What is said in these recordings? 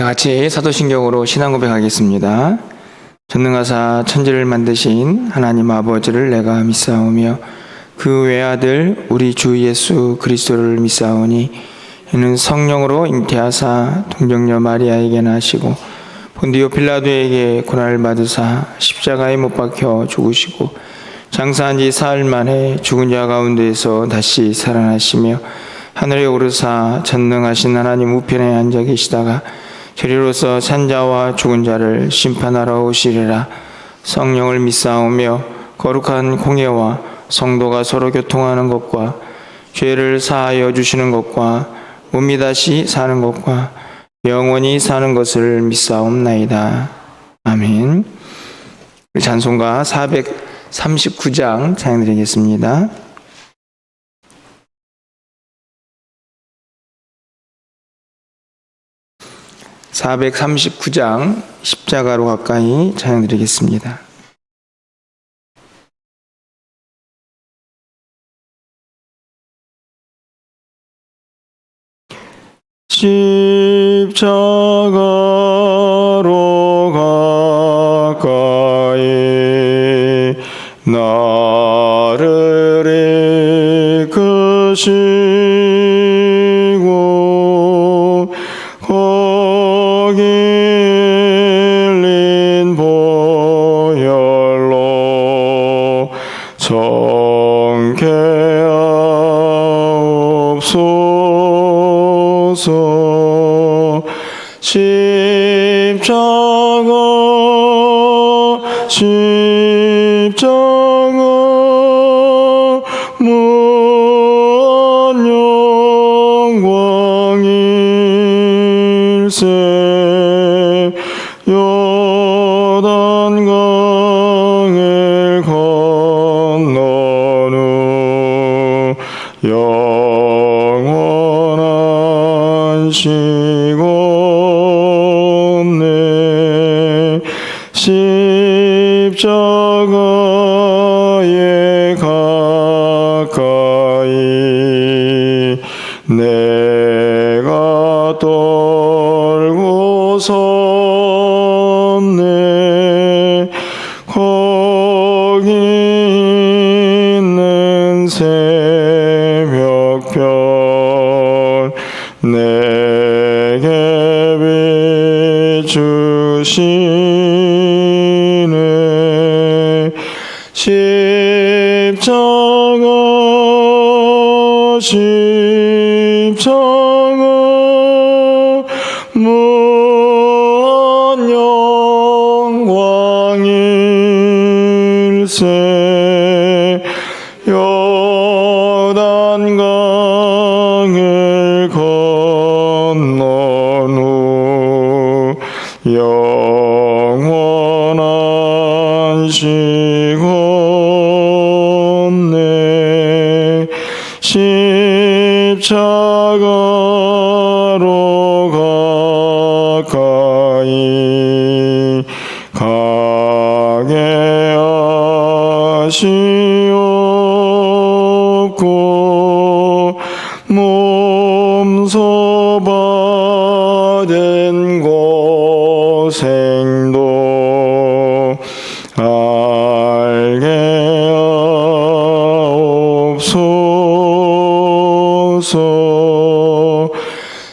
같이 사도신경으로 신앙 고백하겠습니다. 전능하사 천지를 만드신 하나님 아버지를 내가 믿사오며 그 외아들 우리 주 예수 그리스도를 믿사오니 이는 성령으로 잉태하사 동정녀 마리아에게 나시고 본디오 빌라도에게 고난을 받으사 십자가에 못 박혀 죽으시고 장사한 지 사흘 만에 죽은 자 가운데에서 다시 살아나시며 하늘에 오르사 전능하신 하나님 우편에 앉아 계시다가 저리로서 산자와 죽은 자를 심판하러 오시리라. 성령을 믿사오며 거룩한 공예와 성도가 서로 교통하는 것과 죄를 사하여 주시는 것과 몸이 다시 사는 것과 영원히 사는 것을 믿사옵나이다. 아멘. 찬송가 439장 찬양드리겠습니다. (439장) 십자가로 가까이 찬양드리겠습니다. 십자가로 가까이 나를 이끄시고 거기 흘린 보혈로 정케하옵소서. 십자가 무한 영광일세. 요단강을 건넌 후 영원한 시온내 십자가에 가까이 내가 떨고 섰네. 거기 있는 새벽별 내게 비추시네. 십자가 무한 영광일세. 요단강을 건넌 후 영원한 시온내 십자가로 가까이 가게 하시옵고 몸소 받은 고생도 알게 하옵소서.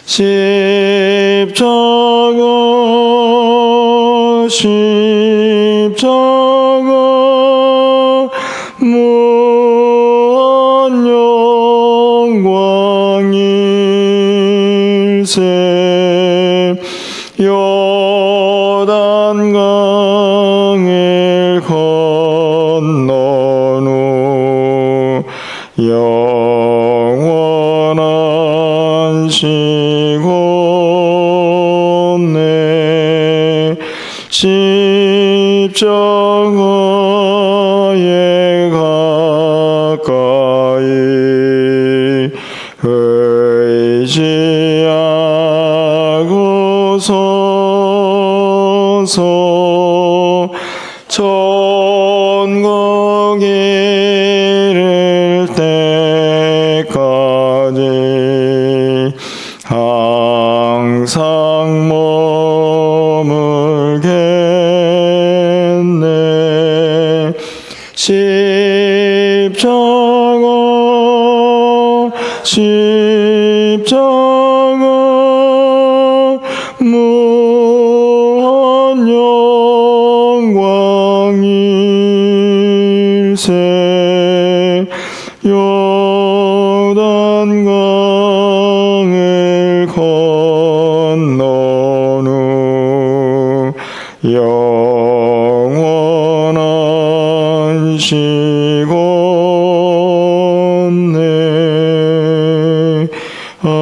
십자가 무한 영광일세. 요단강을 건넌 후 영원한 시온내 십자가에 가까이 의지하고 서서 천국 이를 때까지 항상 무한 영광일세 요단강을 건넌 후 영원한 시건네 아멘.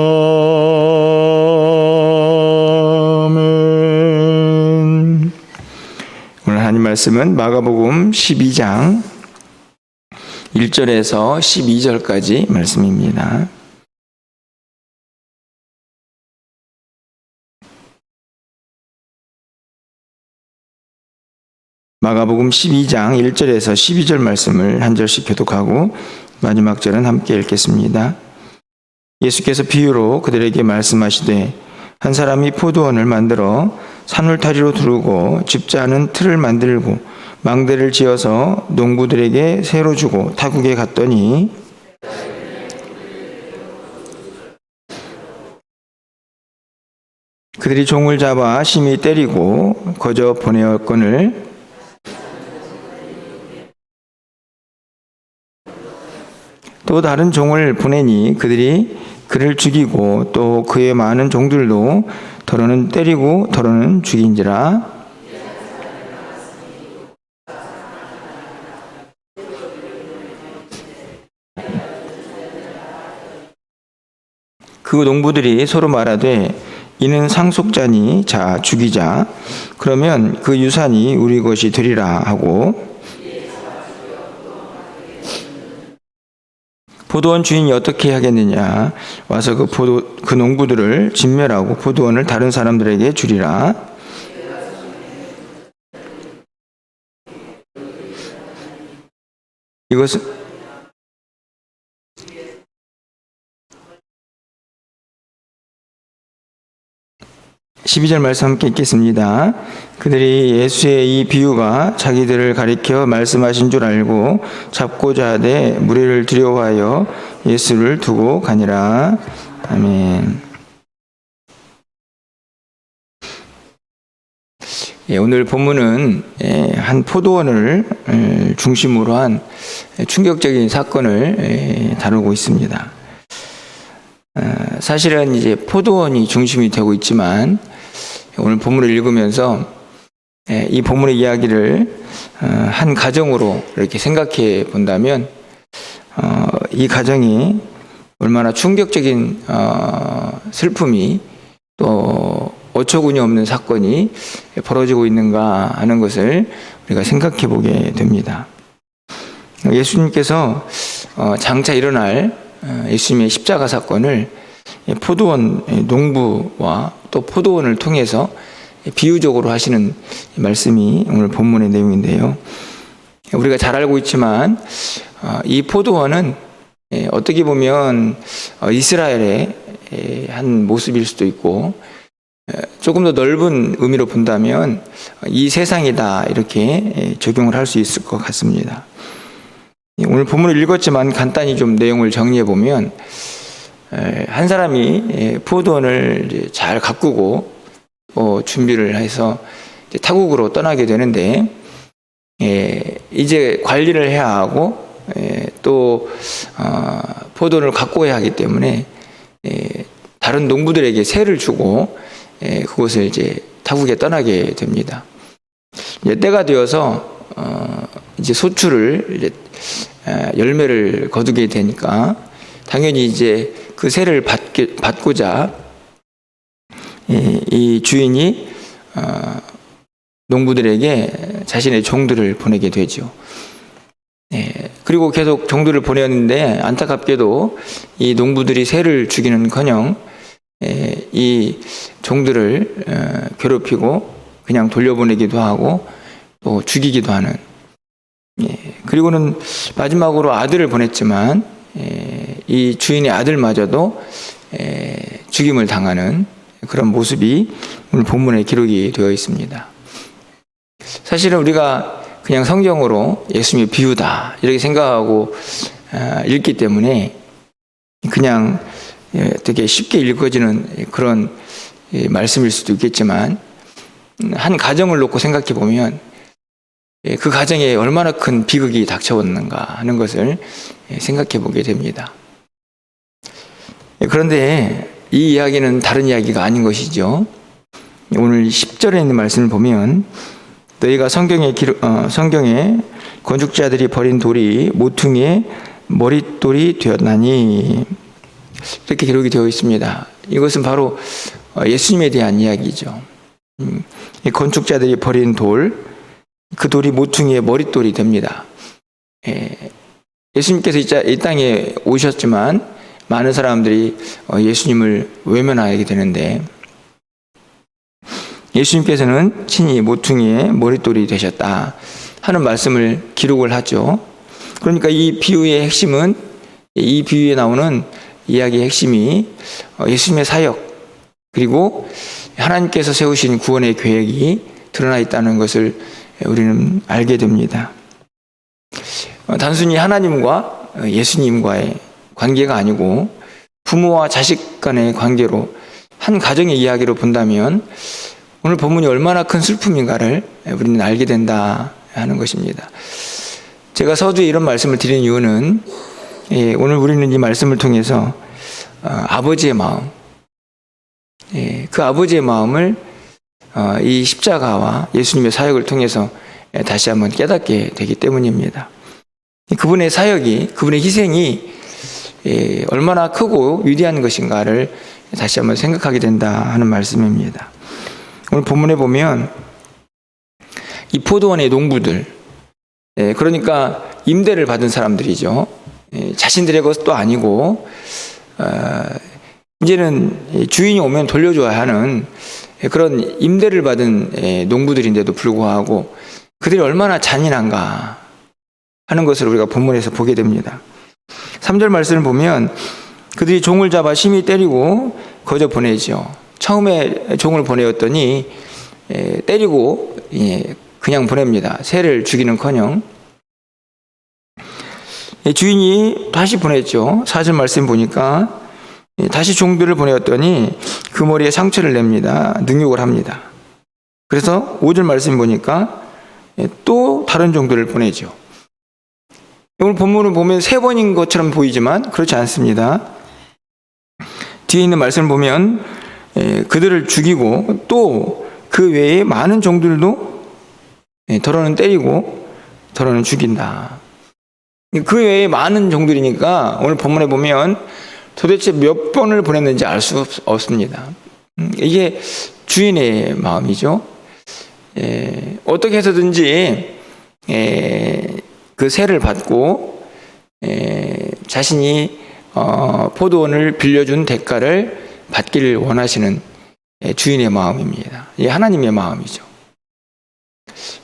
오늘 하나님 말씀은 마가복음 12장 1절에서 12절까지 말씀입니다. 마가복음 12장 1절에서 12절 말씀을 한 절씩 교독하고 마지막 절은 함께 읽겠습니다. 예수께서 비유로 그들에게 말씀하시되 한 사람이 포도원을 만들어 산울타리로 두르고 집자는 틀을 만들고 망대를 지어서 농부들에게 새로 주고 타국에 갔더니 그들이 종을 잡아 심히 때리고 거저 보내었거늘 또 다른 종을 보내니 그들이 그를 죽이고 또 그의 많은 종들도 더러는 때리고 더러는 죽인지라. 그 농부들이 서로 말하되 이는 상속자니 자 죽이자 그러면 그 유산이 우리 것이 되리라 하고 포도원 주인이 어떻게 하겠느냐 와서 그 농부들을 진멸하고 포도원을 다른 사람들에게 주리라. 이것은 12절 말씀 함께 읽겠습니다. 그들이 예수의 이 비유가 자기들을 가리켜 말씀하신 줄 알고 잡고자 하되 무리를 두려워하여 예수를 두고 가니라. 아멘. 오늘 본문은 한 포도원을 중심으로 한 충격적인 사건을 다루고 있습니다. 사실은 이제 포도원이 중심이 되고 있지만 오늘 본문을 읽으면서 이 본문의 이야기를 한 가정으로 이렇게 생각해 본다면 이 가정이 얼마나 충격적인 슬픔이 또 어처구니 없는 사건이 벌어지고 있는가 하는 것을 우리가 생각해 보게 됩니다. 예수님께서 장차 일어날 예수님의 십자가 사건을 포도원 농부와 또 포도원을 통해서 비유적으로 하시는 말씀이 오늘 본문의 내용인데요. 우리가 잘 알고 있지만 이 포도원은 어떻게 보면 이스라엘의 한 모습일 수도 있고 조금 더 넓은 의미로 본다면 이 세상이다 이렇게 적용을 할 수 있을 것 같습니다. 오늘 본문을 읽었지만 간단히 좀 내용을 정리해 보면 한 사람이 포도원을 잘 가꾸고 준비를 해서 타국으로 떠나게 되는데 이제 관리를 해야 하고 또 포도원을 가꾸어야 하기 때문에 다른 농부들에게 세를 주고 그곳을 이제 타국에 떠나게 됩니다. 이제 때가 되어서 이제 소출을 이제 열매를 거두게 되니까 당연히 이제 그 세를 받고자 이 주인이 농부들에게 자신의 종들을 보내게 되죠. 그리고 계속 종들을 보냈는데 안타깝게도 이 농부들이 새를 죽이는커녕 이 종들을 괴롭히고 그냥 돌려보내기도 하고 또 죽이기도 하는. 그리고는 마지막으로 아들을 보냈지만 이 주인의 아들마저도 죽임을 당하는 그런 모습이 오늘 본문에 기록이 되어 있습니다. 사실은 우리가 그냥 성경으로 예수님의 비유다 이렇게 생각하고 읽기 때문에 그냥 되게 쉽게 읽어지는 그런 말씀일 수도 있겠지만 한 가정을 놓고 생각해 보면 그 가정에 얼마나 큰 비극이 닥쳐왔는가 하는 것을 생각해 보게 됩니다. 그런데 이 이야기는 다른 이야기가 아닌 것이죠. 오늘 10절에 있는 말씀을 보면 너희가 성경에 건축자들이 버린 돌이 모퉁이의 머릿돌이 되었나니 이렇게 기록이 되어 있습니다. 이것은 바로 예수님에 대한 이야기죠. 이 건축자들이 버린 돌, 그 돌이 모퉁이의 머릿돌이 됩니다. 예수님께서 이 땅에 오셨지만 많은 사람들이 예수님을 외면하게 되는데 예수님께서는 친히 모퉁이의 머릿돌이 되셨다 하는 말씀을 기록을 하죠. 그러니까 이 비유의 핵심은, 이 비유에 나오는 이야기의 핵심이 예수님의 사역, 그리고 하나님께서 세우신 구원의 계획이 드러나 있다는 것을 우리는 알게 됩니다. 단순히 하나님과 예수님과의 관계가 아니고 부모와 자식 간의 관계로, 한 가정의 이야기로 본다면 오늘 본문이 얼마나 큰 슬픔인가를 우리는 알게 된다 하는 것입니다. 제가 서두에 이런 말씀을 드리는 이유는 오늘 우리는 이 말씀을 통해서 아버지의 마음, 그 아버지의 마음을 이 십자가와 예수님의 사역을 통해서 다시 한번 깨닫게 되기 때문입니다. 그분의 사역이, 그분의 희생이 얼마나 크고 위대한 것인가를 다시 한번 생각하게 된다 하는 말씀입니다. 오늘 본문에 보면 이 포도원의 농부들, 그러니까 임대를 받은 사람들이죠. 자신들의 것도 아니고 이제는 주인이 오면 돌려줘야 하는 그런 임대를 받은 농부들인데도 불구하고 그들이 얼마나 잔인한가 하는 것을 우리가 본문에서 보게 됩니다. 3절 말씀을 보면 그들이 종을 잡아 심히 때리고 거저 보내죠. 처음에 종을 보내었더니 때리고 그냥 보냅니다. 새를 죽이는커녕. 주인이 다시 보냈죠. 4절 말씀 보니까 다시 종들을 보내었더니 그 머리에 상처를 냅니다. 능욕을 합니다. 그래서 5절 말씀 보니까 또 다른 종들을 보내죠. 오늘 본문을 보면 3번인 것처럼 보이지만 그렇지 않습니다. 뒤에 있는 말씀을 보면 그들을 죽이고 또 그 외에 많은 종들도 더러는 때리고 더러는 죽인다. 그 외에 많은 종들이니까 오늘 본문에 보면 도대체 몇 번을 보냈는지 알 수 없습니다. 이게 주인의 마음이죠. 어떻게 해서든지 그 세를 받고 자신이 포도원을 빌려준 대가를 받기를 원하시는 주인의 마음입니다. 이게 하나님의 마음이죠.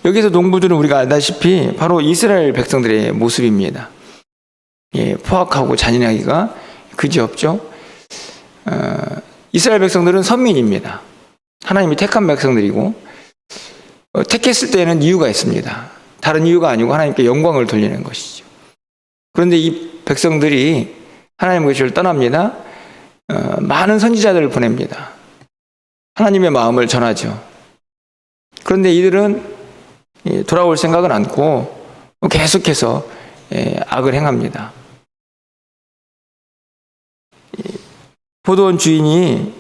여기서 농부들은 우리가 알다시피 바로 이스라엘 백성들의 모습입니다. 포악하고 잔인하기가 그지없죠. 이스라엘 백성들은 선민입니다. 하나님이 택한 백성들이고 택했을 때는 이유가 있습니다. 다른 이유가 아니고 하나님께 영광을 돌리는 것이죠. 그런데 이 백성들이 하나님의 것을 떠납니다. 많은 선지자들을 보냅니다. 하나님의 마음을 전하죠. 그런데 이들은 돌아올 생각은 않고 계속해서 악을 행합니다. 포도원 주인이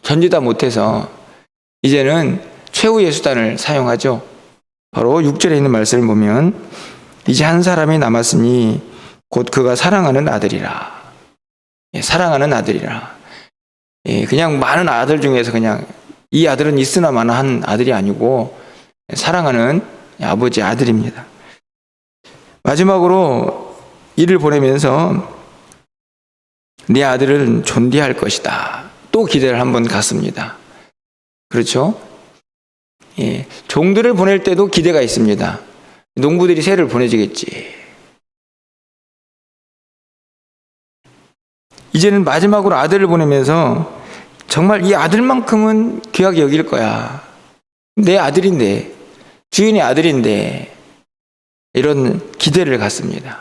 견디다 못해서 이제는 최후의 수단을 사용하죠. 바로 6절에 있는 말씀을 보면 이제 한 사람이 남았으니 곧 그가 사랑하는 아들이라. 사랑하는 아들이라. 그냥 많은 아들 중에서 그냥 이 아들은 있으나 마나 한 아들이 아니고 사랑하는 아버지의 아들입니다. 마지막으로 이를 보내면서 네 아들은 존귀할 것이다. 또 기대를 한번 갖습니다. 그렇죠? 종들을 보낼 때도 기대가 있습니다. 농부들이 새를 보내주겠지. 이제는 마지막으로 아들을 보내면서 정말 이 아들만큼은 귀하게 여길 거야. 내 아들인데, 주인의 아들인데, 이런 기대를 갖습니다.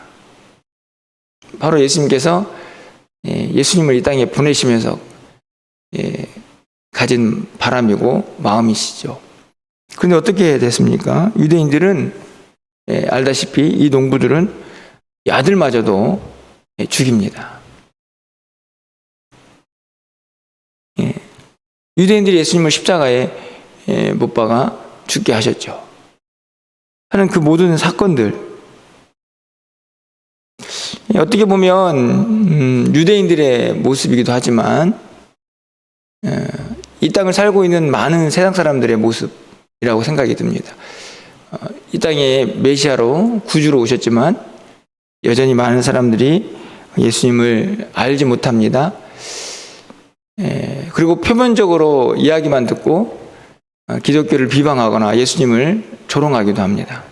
바로 예수님께서 예수님을 이 땅에 보내시면서 가진 바람이고 마음이시죠. 그런데 어떻게 됐습니까? 유대인들은 알다시피 이 농부들은 이 아들마저도 죽입니다. 유대인들이 예수님을 십자가에 못 박아 죽게 하셨죠. 하는 그 모든 사건들, 어떻게 보면 유대인들의 모습이기도 하지만 이 땅을 살고 있는 많은 세상 사람들의 모습이라고 생각이 듭니다. 이 땅에 메시아로 구주로 오셨지만 여전히 많은 사람들이 예수님을 알지 못합니다. 그리고 표면적으로 이야기만 듣고 기독교를 비방하거나 예수님을 조롱하기도 합니다.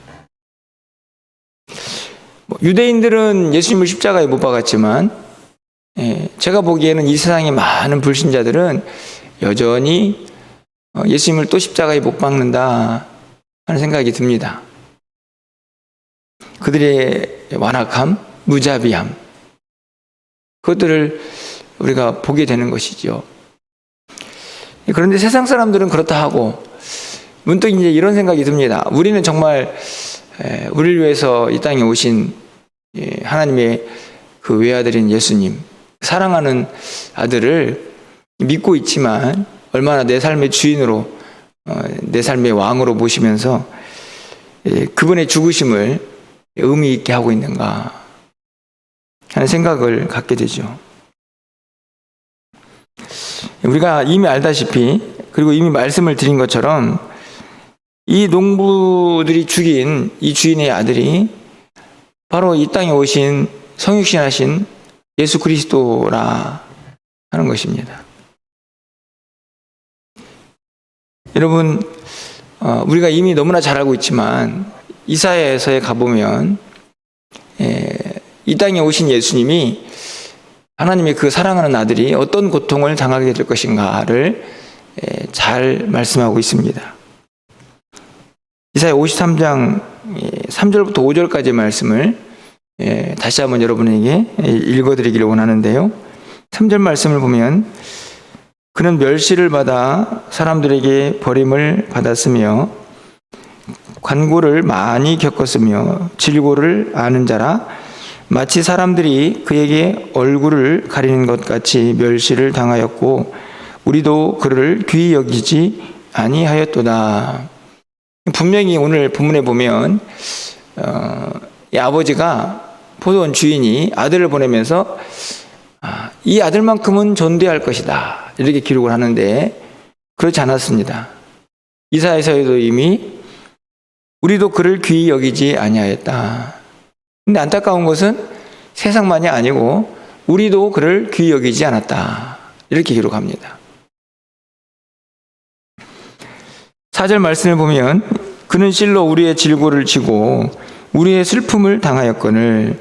유대인들은 예수님을 십자가에 못 박았지만 제가 보기에는 이 세상의 많은 불신자들은 여전히 예수님을 또 십자가에 못 박는다 하는 생각이 듭니다. 그들의 완악함, 무자비함, 그것들을 우리가 보게 되는 것이죠. 그런데 세상 사람들은 그렇다 하고 문득 이제 이런 생각이 듭니다. 우리는 정말 우리를 위해서 이 땅에 오신 하나님의 그 외아들인 예수님, 사랑하는 아들을 믿고 있지만 얼마나 내 삶의 주인으로, 내 삶의 왕으로 모시면서 그분의 죽으심을 의미 있게 하고 있는가 하는 생각을 갖게 되죠. 우리가 이미 알다시피, 그리고 이미 말씀을 드린 것처럼 이 농부들이 죽인 이 주인의 아들이 바로 이 땅에 오신 성육신하신 예수 그리스도라 하는 것입니다. 여러분, 우리가 이미 너무나 잘 알고 있지만 이사야서에 가보면 이 땅에 오신 예수님이 하나님의 그 사랑하는 아들이 어떤 고통을 당하게 될 것인가를 잘 말씀하고 있습니다. 이사야 53장 3절부터 5절까지의 말씀을 다시 한번 여러분에게 읽어드리기를 원하는데요. 3절 말씀을 보면 그는 멸시를 받아 사람들에게 버림을 받았으며 관고를 많이 겪었으며 질고를 아는 자라 마치 사람들이 그에게 얼굴을 가리는 것 같이 멸시를 당하였고 우리도 그를 귀히 여기지 아니하였도다. 분명히 오늘 본문에 보면 이 아버지가 포도원 주인이 아들을 보내면서 이 아들만큼은 존대할 것이다 이렇게 기록을 하는데 그렇지 않았습니다. 이사야서에도 이미 우리도 그를 귀히 여기지 아니하였다. 근데 안타까운 것은 세상만이 아니고 우리도 그를 귀히 여기지 않았다 이렇게 기록합니다. 4절 말씀을 보면 그는 실로 우리의 질고를 지고 우리의 슬픔을 당하였거늘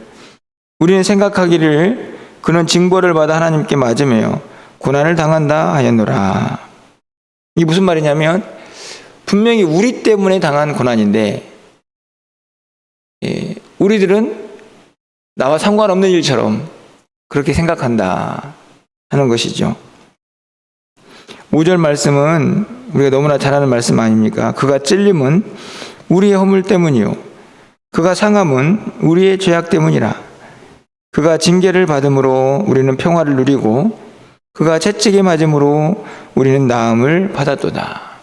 우리는 생각하기를 그는 징벌을 받아 하나님께 맞으며 고난을 당한다 하였노라. 이게 무슨 말이냐면 분명히 우리 때문에 당한 고난인데 우리들은 나와 상관없는 일처럼 그렇게 생각한다 하는 것이죠. 5절 말씀은 우리가 너무나 잘 아는 말씀 아닙니까? 그가 찔림은 우리의 허물 때문이요 그가 상함은 우리의 죄악 때문이라. 그가 징계를 받음으로 우리는 평화를 누리고 그가 채찍에 맞음으로 우리는 나음을 받았도다.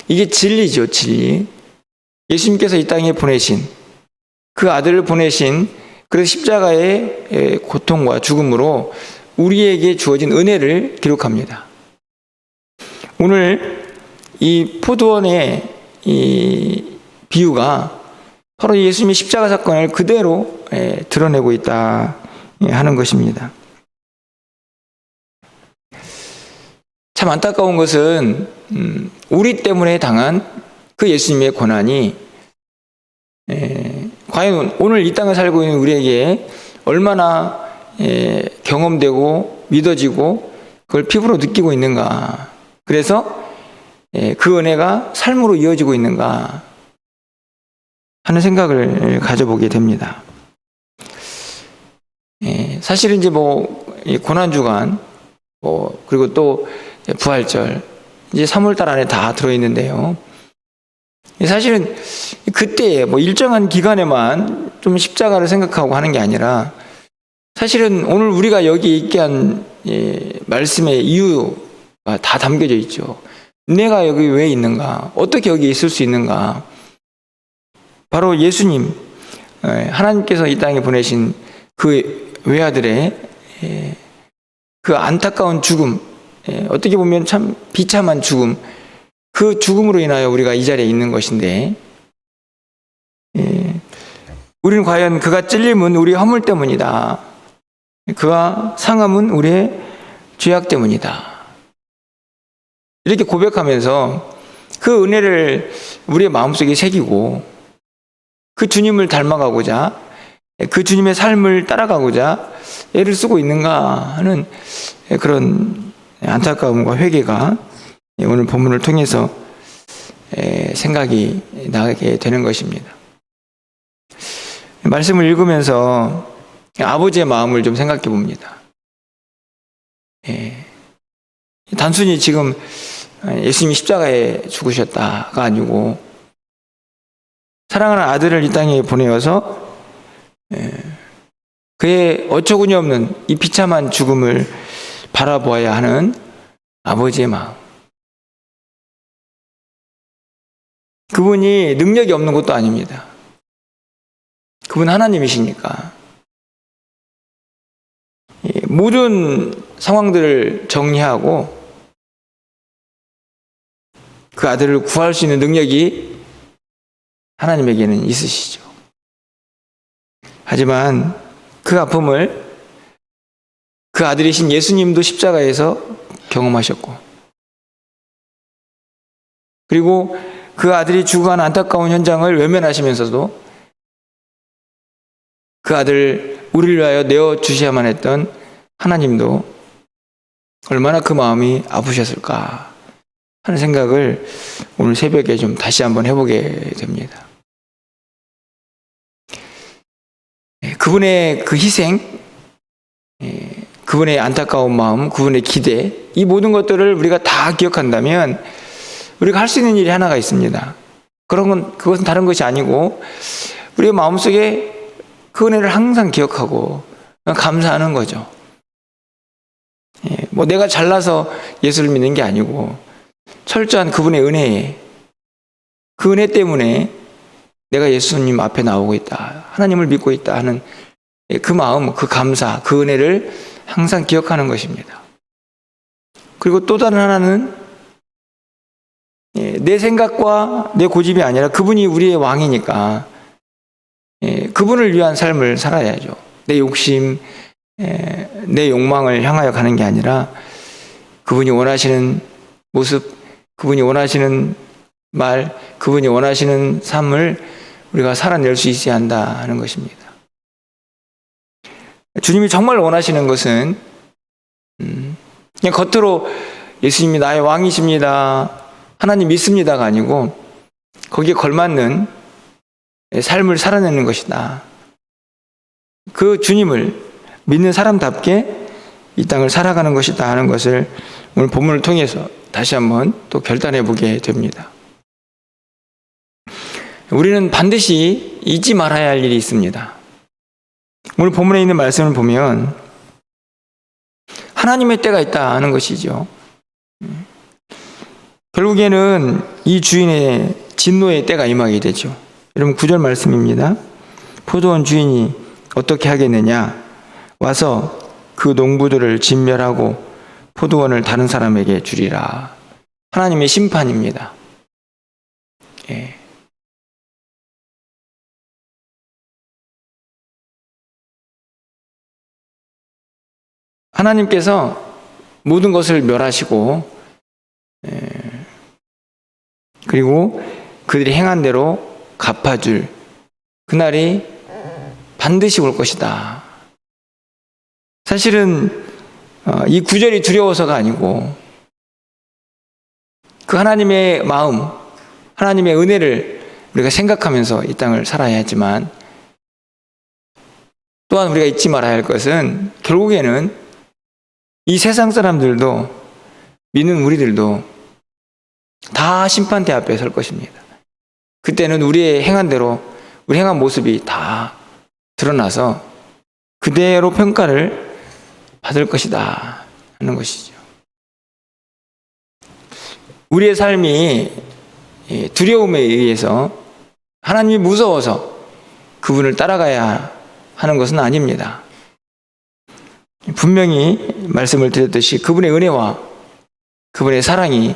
이게 진리죠, 진리. 예수님께서 이 땅에 보내신 그 아들을 보내신 그 십자가의 고통과 죽음으로 우리에게 주어진 은혜를 기록합니다. 오늘 이 포도원의 이 비유가 바로 예수님의 십자가 사건을 그대로 드러내고 있다 하는 것입니다. 참 안타까운 것은 우리 때문에 당한 그 예수님의 고난이 과연 오늘 이 땅을 살고 있는 우리에게 얼마나 경험되고 믿어지고 그걸 피부로 느끼고 있는가. 그래서 그 은혜가 삶으로 이어지고 있는가 하는 생각을 가져보게 됩니다. 사실은 이제 고난주간 그리고 또 부활절, 이제 3월달 안에 다 들어있는데요. 사실은 그때 뭐 일정한 기간에만 좀 십자가를 생각하고 하는 게 아니라 사실은 오늘 우리가 여기 있게 한 말씀의 이유가 다 담겨져 있죠. 내가 여기 왜 있는가? 어떻게 여기 있을 수 있는가? 바로 예수님, 하나님께서 이 땅에 보내신 그 외아들의 그 안타까운 죽음, 어떻게 보면 참 비참한 죽음, 그 죽음으로 인하여 우리가 이 자리에 있는 것인데, 우리는 과연 그가 찔림은 우리의 허물 때문이다. 그가 상함은 우리의 죄악 때문이다. 이렇게 고백하면서 그 은혜를 우리의 마음속에 새기고 그 주님을 닮아가고자, 그 주님의 삶을 따라가고자 애를 쓰고 있는가 하는 그런 안타까움과 회개가 오늘 본문을 통해서 생각이 나게 되는 것입니다. 말씀을 읽으면서 아버지의 마음을 좀 생각해 봅니다. 단순히 지금 예수님이 십자가에 죽으셨다가 아니고 사랑하는 아들을 이 땅에 보내어서 그의 어처구니 없는 이 비참한 죽음을 바라보아야 하는 아버지의 마음. 그분이 능력이 없는 것도 아닙니다. 그분 하나님이시니까 모든 상황들을 정리하고 그 아들을 구할 수 있는 능력이 하나님에게는 있으시죠. 하지만 그 아픔을 그 아들이신 예수님도 십자가에서 경험하셨고, 그리고 그 아들이 죽어가는 안타까운 현장을 외면하시면서도 그 아들 우리를 위하여 내어주셔야만 했던 하나님도 얼마나 그 마음이 아프셨을까 하는 생각을 오늘 새벽에 좀 다시 한번 해보게 됩니다. 그분의 그 희생, 그분의 안타까운 마음, 그분의 기대, 이 모든 것들을 우리가 다 기억한다면 우리가 할 수 있는 일이 하나가 있습니다. 그것은 다른 것이 아니고 우리의 마음속에 그 은혜를 항상 기억하고 감사하는 거죠. 뭐 내가 잘나서 예수를 믿는 게 아니고 철저한 그분의 은혜에, 그 은혜 때문에 내가 예수님 앞에 나오고 있다, 하나님을 믿고 있다 하는 그 마음, 그 감사, 그 은혜를 항상 기억하는 것입니다. 그리고 또 다른 하나는 내 생각과 내 고집이 아니라 그분이 우리의 왕이니까 그분을 위한 삶을 살아야죠. 내 욕심, 내 욕망을 향하여 가는 게 아니라 그분이 원하시는 모습, 그분이 원하시는 말, 그분이 원하시는 삶을 우리가 살아낼 수 있어야 한다 하는 것입니다. 주님이 정말 원하시는 것은 그냥 겉으로 예수님이 나의 왕이십니다, 하나님 믿습니다가 아니고 거기에 걸맞는 삶을 살아내는 것이다. 그 주님을 믿는 사람답게 이 땅을 살아가는 것이다 하는 것을 오늘 본문을 통해서 다시 한번 또 결단해 보게 됩니다. 우리는 반드시 잊지 말아야 할 일이 있습니다. 오늘 본문에 있는 말씀을 보면 하나님의 때가 있다 하는 것이죠. 결국에는 이 주인의 진노의 때가 임하게 되죠. 여러분 9절 말씀입니다. 포도원 주인이 어떻게 하겠느냐? 와서 그 농부들을 진멸하고 포도원을 다른 사람에게 주리라. 하나님의 심판입니다. 하나님께서 모든 것을 멸하시고 그리고 그들이 행한 대로 갚아줄 그날이 반드시 올 것이다. 사실은 이 구절이 두려워서가 아니고 그 하나님의 마음, 하나님의 은혜를 우리가 생각하면서 이 땅을 살아야 하지만 또한 우리가 잊지 말아야 할 것은 결국에는 이 세상 사람들도 믿는 우리들도 다 심판대 앞에 설 것입니다. 그때는 우리의 행한 대로, 우리 행한 모습이 다 드러나서 그대로 평가를 받을 것이다 하는 것이죠. 우리의 삶이 두려움에 의해서, 하나님이 무서워서 그분을 따라가야 하는 것은 아닙니다. 분명히 말씀을 드렸듯이 그분의 은혜와 그분의 사랑이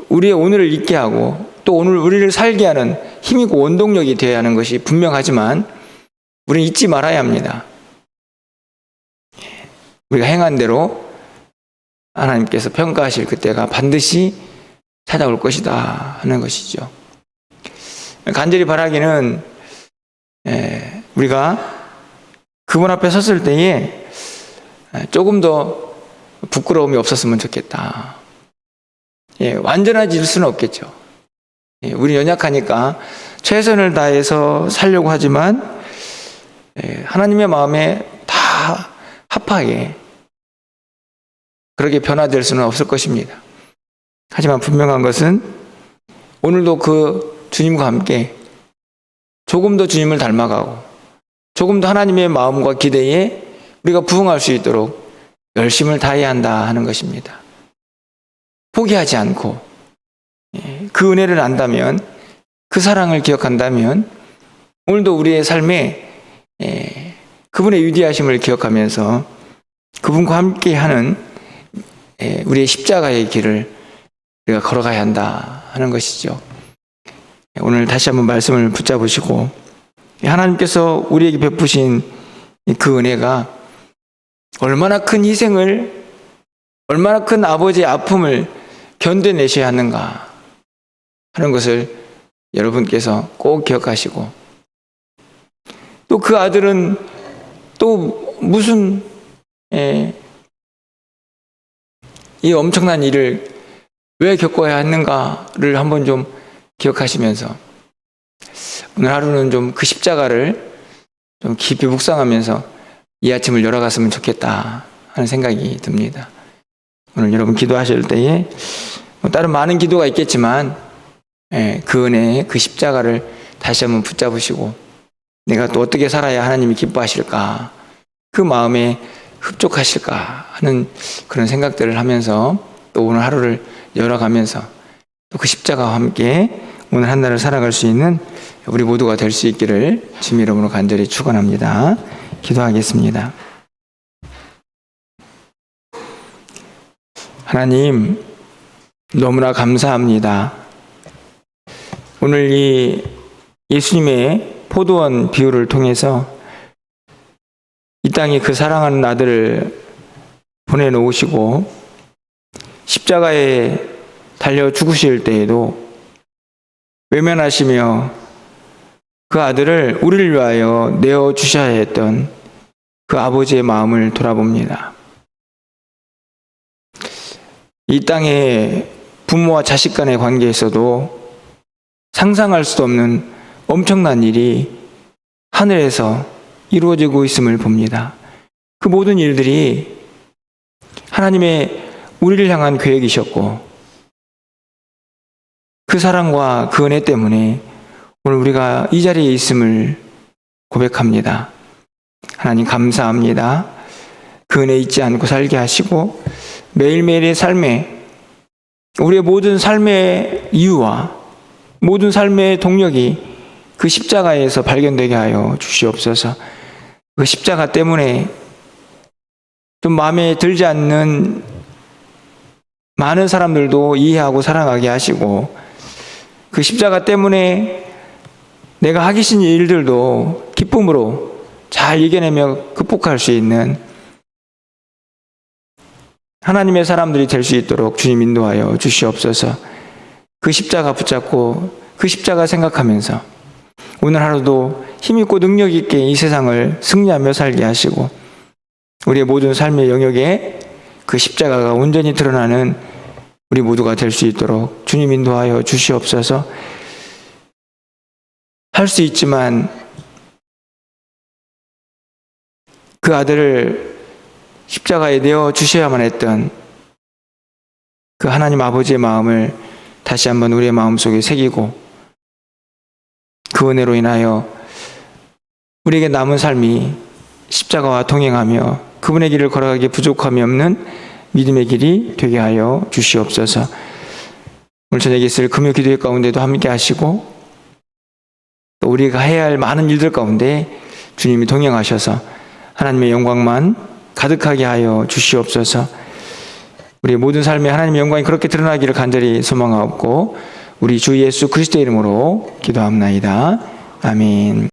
우리의 오늘을 있게 하고 또 오늘 우리를 살게 하는 힘이고 원동력이 되어야 하는 것이 분명하지만 우리는 잊지 말아야 합니다. 우리가 행한 대로 하나님께서 평가하실 그때가 반드시 찾아올 것이다 하는 것이죠. 간절히 바라기는 우리가 그분 앞에 섰을 때에 조금 더 부끄러움이 없었으면 좋겠다. 완전해질 수는 없겠죠. 우리 연약하니까 최선을 다해서 살려고 하지만 하나님의 마음에 다 합하게 그렇게 변화될 수는 없을 것입니다. 하지만 분명한 것은 오늘도 그 주님과 함께 조금 더 주님을 닮아가고 조금 더 하나님의 마음과 기대에 우리가 부응할 수 있도록 열심을 다해야 한다 하는 것입니다. 포기하지 않고 그 은혜를 안다면, 그 사랑을 기억한다면 오늘도 우리의 삶에 그분의 위대하심을 기억하면서 그분과 함께하는 우리의 십자가의 길을 우리가 걸어가야 한다 하는 것이죠. 오늘 다시 한번 말씀을 붙잡으시고 하나님께서 우리에게 베푸신 그 은혜가 얼마나 큰 희생을, 얼마나 큰 아버지의 아픔을 견뎌내셔야 하는가 하는 것을 여러분께서 꼭 기억하시고, 또 그 아들은 또 무슨 이 엄청난 일을 왜 겪어야 하는가를 한번 좀 기억하시면서 오늘 하루는 좀 그 십자가를 좀 깊이 묵상하면서 이 아침을 열어갔으면 좋겠다 하는 생각이 듭니다. 오늘 여러분 기도하실 때에 다른 많은 기도가 있겠지만 그 은혜, 그 십자가를 다시 한번 붙잡으시고 내가 또 어떻게 살아야 하나님이 기뻐하실까, 그 마음에 흡족하실까 하는 그런 생각들을 하면서 또 오늘 하루를 열어가면서 또 그 십자가와 함께 오늘 한 날을 살아갈 수 있는 우리 모두가 될 수 있기를 주님 이름으로 간절히 축원합니다. 기도하겠습니다. 하나님, 너무나 감사합니다. 오늘 이 예수님의 포도원 비유를 통해서 이 땅에 그 사랑하는 아들을 보내놓으시고 십자가에 달려 죽으실 때에도 외면하시며 그 아들을 우리를 위하여 내어주셔야 했던 그 아버지의 마음을 돌아봅니다. 이 땅에 부모와 자식 간의 관계에서도 상상할 수도 없는 엄청난 일이 하늘에서 이루어지고 있음을 봅니다. 그 모든 일들이 하나님의 우리를 향한 계획이셨고 그 사랑과 그 은혜 때문에 오늘 우리가 이 자리에 있음을 고백합니다. 하나님 감사합니다. 그 은혜 잊지 않고 살게 하시고 매일매일의 삶에 우리의 모든 삶의 이유와 모든 삶의 동력이 그 십자가에서 발견되게 하여 주시옵소서. 그 십자가 때문에 좀 마음에 들지 않는 많은 사람들도 이해하고 사랑하게 하시고 그 십자가 때문에 내가 하기 싫은 일들도 기쁨으로 잘 이겨내며 극복할 수 있는 하나님의 사람들이 될 수 있도록 주님 인도하여 주시옵소서. 그 십자가 붙잡고 그 십자가 생각하면서 오늘 하루도 힘있고 능력 있게 이 세상을 승리하며 살게 하시고 우리의 모든 삶의 영역에 그 십자가가 온전히 드러나는 우리 모두가 될 수 있도록 주님 인도하여 주시옵소서. 할 수 있지만 그 아들을 십자가에 내어 주셔야만 했던 그 하나님 아버지의 마음을 다시 한번 우리의 마음속에 새기고 그 은혜로 인하여 우리에게 남은 삶이 십자가와 동행하며 그분의 길을 걸어가기에 부족함이 없는 믿음의 길이 되게 하여 주시옵소서. 오늘 저녁에 있을 금요 기도회 가운데도 함께 하시고 또 우리가 해야 할 많은 일들 가운데 주님이 동행하셔서 하나님의 영광만 가득하게 하여 주시옵소서. 우리 모든 삶에 하나님의 영광이 그렇게 드러나기를 간절히 소망하옵고 우리 주 예수 그리스도의 이름으로 기도합나이다. 아멘.